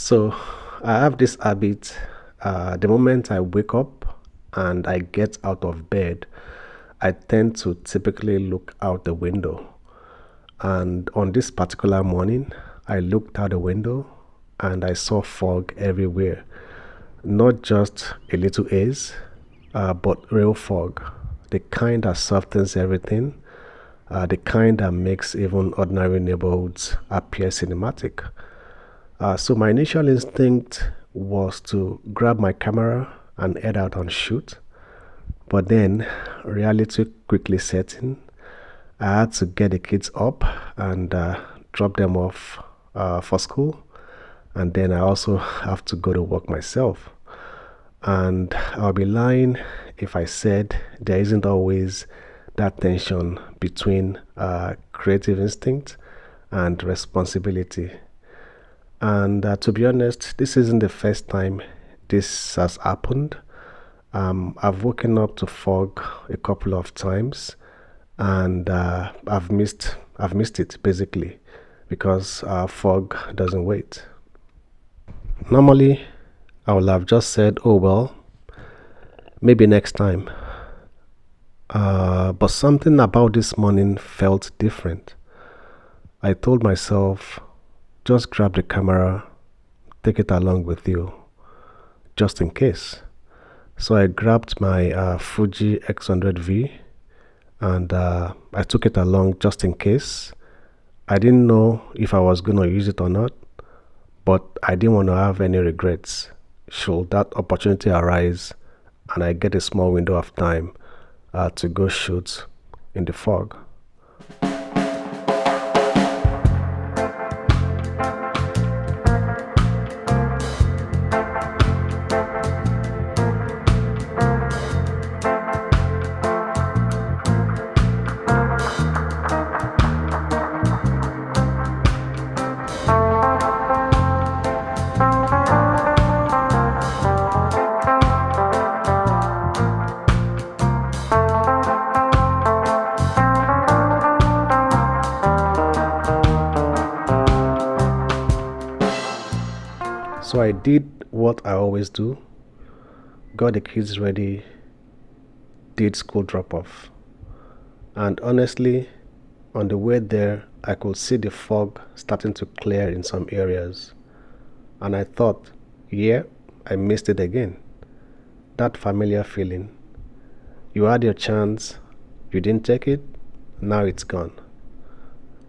So I have this habit. The moment I wake up and I get out of bed, I tend to typically look out the window. And on this particular morning, I looked out the window and I saw fog everywhere. Not just a little haze, but real fog. The kind that softens everything, the kind that makes even ordinary neighborhoods appear cinematic. So my initial instinct was to grab my camera and head out and shoot. But then reality quickly set in. I had to get the kids up and drop them off for school. And then I also have to go to work myself. And I'll be lying if I said there isn't always that tension between creative instinct and responsibility. And to be honest, this isn't the first time this has happened. I've woken up to fog a couple of times, and I've missed it basically because fog doesn't wait. Normally, I would have just said, "Oh well, maybe next time." But something about this morning felt different. I told myself, just grab the camera, take it along with you, just in case. So I grabbed my Fuji X100V and I took it along just in case. I didn't know if I was going to use it or not, but I didn't want to have any regrets should that opportunity arise and I get a small window of time to go shoot in the fog. So I did what I always do, got the kids ready, did school drop off. And honestly, on the way there, I could see the fog starting to clear in some areas. And I thought, yeah, I missed it again. That familiar feeling. You had your chance, you didn't take it, now it's gone.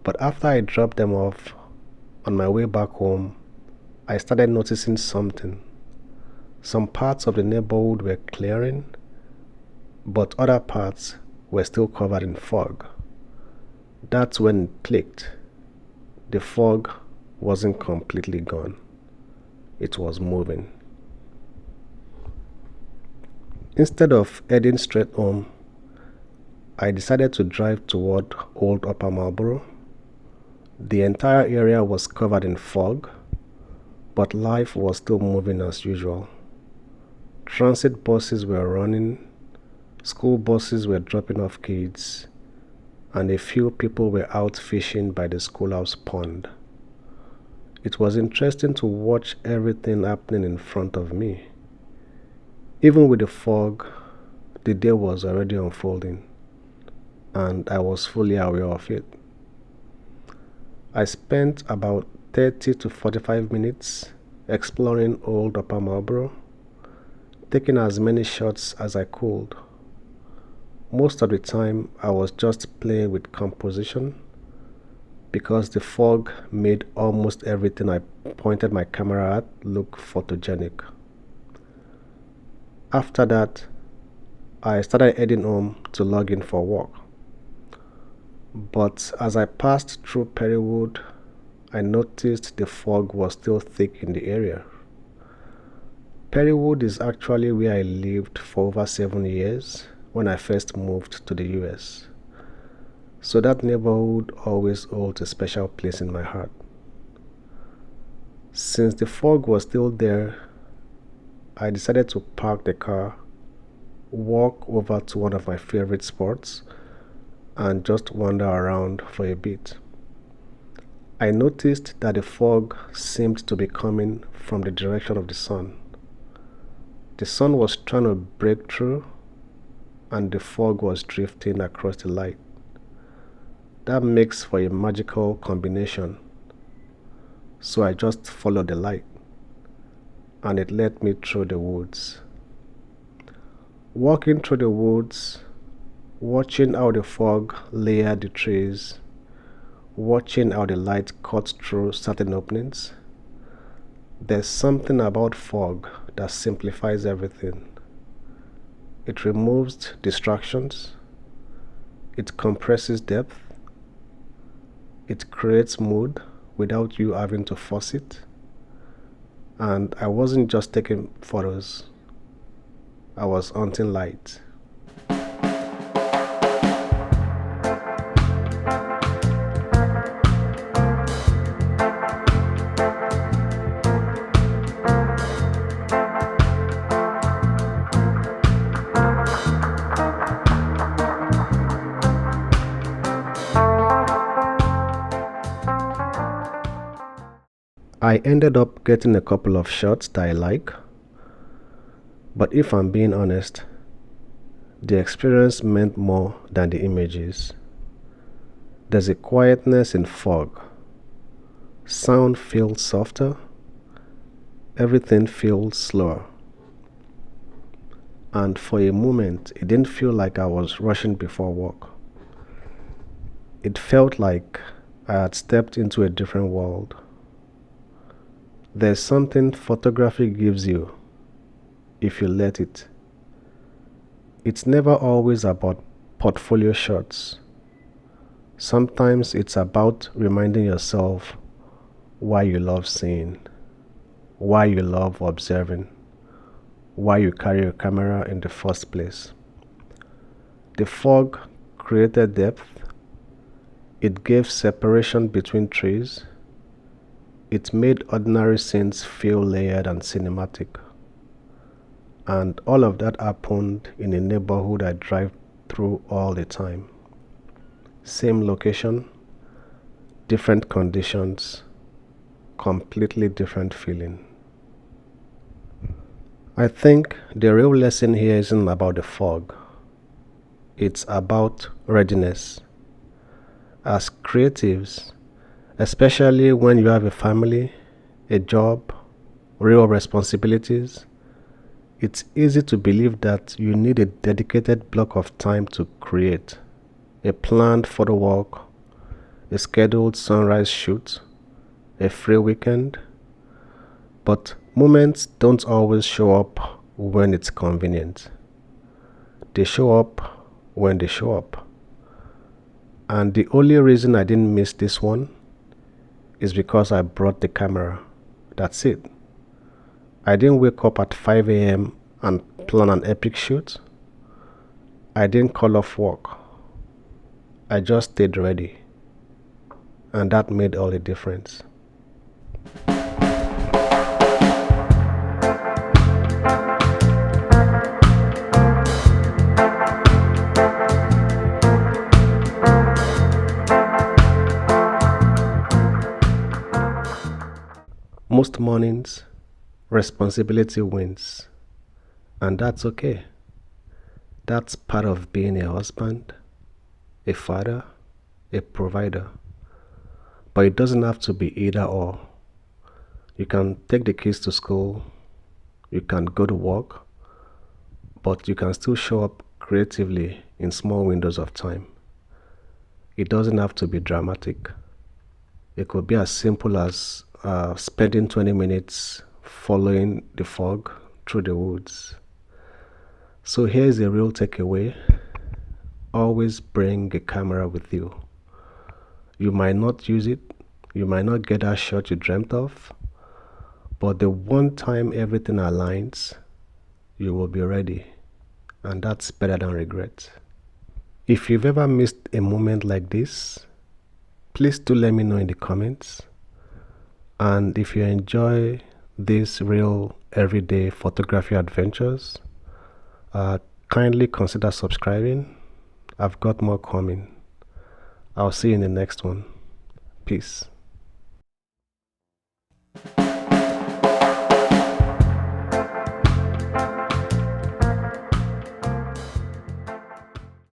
But after I dropped them off, on my way back home, I started noticing something. Some parts of the neighborhood were clearing, but other parts were still covered in fog. That's when it clicked. The fog wasn't completely gone, it was moving. Instead of heading straight home, I decided to drive toward Old Upper Marlboro. The entire area was covered in fog, but life was still moving as usual. Transit buses were running, school buses were dropping off kids, and a few people were out fishing by the schoolhouse pond. It was interesting to watch everything happening in front of me. Even with the fog, the day was already unfolding, and I was fully aware of it. I spent about 30 to 45 minutes exploring Old Upper Marlboro, taking as many shots as I could. Most of the time, I was just playing with composition because the fog made almost everything I pointed my camera at look photogenic. After that, I started heading home to log in for work. But as I passed through Perrywood, I noticed the fog was still thick in the area. Perrywood is actually where I lived for over 7 years when I first moved to the US. So that neighborhood always holds a special place in my heart. Since the fog was still there, I decided to park the car, walk over to one of my favorite spots, and just wander around for a bit. I noticed that the fog seemed to be coming from the direction of the sun. The sun was trying to break through, and the fog was drifting across the light. That makes for a magical combination. So I just followed the light, and it led me through the woods. Walking through the woods, watching how the fog layered the trees, watching how the light cut through certain openings. There's something about fog that simplifies everything. It removes distractions, it compresses depth, it creates mood without you having to force it. And I wasn't just taking photos, I was hunting light. I ended up getting a couple of shots that I like, but if I'm being honest, the experience meant more than the images. There's a quietness in fog. Sound feels softer, everything feels slower. And for a moment, it didn't feel like I was rushing before work. It felt like I had stepped into a different world. There's something photography gives you if you let it. It's never always about portfolio shots. Sometimes it's about reminding yourself why you love seeing, why you love observing, why you carry a camera in the first place. The fog created depth. It gave separation between trees. It made ordinary scenes feel layered and cinematic. And all of that happened in a neighborhood I drive through all the time. Same location, different conditions, completely different feeling. I think the real lesson here isn't about the fog. It's about readiness. As creatives, especially when you have a family, a job, real responsibilities, it's easy to believe that you need a dedicated block of time to create, a planned photo walk, a scheduled sunrise shoot, a free weekend. But moments don't always show up when it's convenient. They show up when they show up. And the only reason I didn't miss this one is because I brought the camera. That's it. I didn't wake up at 5 a.m. and plan an epic shoot. I didn't call off work. I just stayed ready. And that made all the difference. Most mornings, responsibility wins, and that's okay. That's part of being a husband, a father, a provider. But it doesn't have to be either or. You can take the kids to school, you can go to work, but you can still show up creatively in small windows of time. It doesn't have to be dramatic. It could be as simple as spending 20 minutes following the fog through the woods. So here's a real takeaway. Always bring a camera with you. You might not use it, you might not get that shot you dreamt of, but the one time everything aligns, you will be ready. And that's better than regret. If you've ever missed a moment like this, please do let me know in the comments. And if you enjoy these real everyday photography adventures, kindly consider subscribing. I've got more coming. I'll see you in the next one. Peace.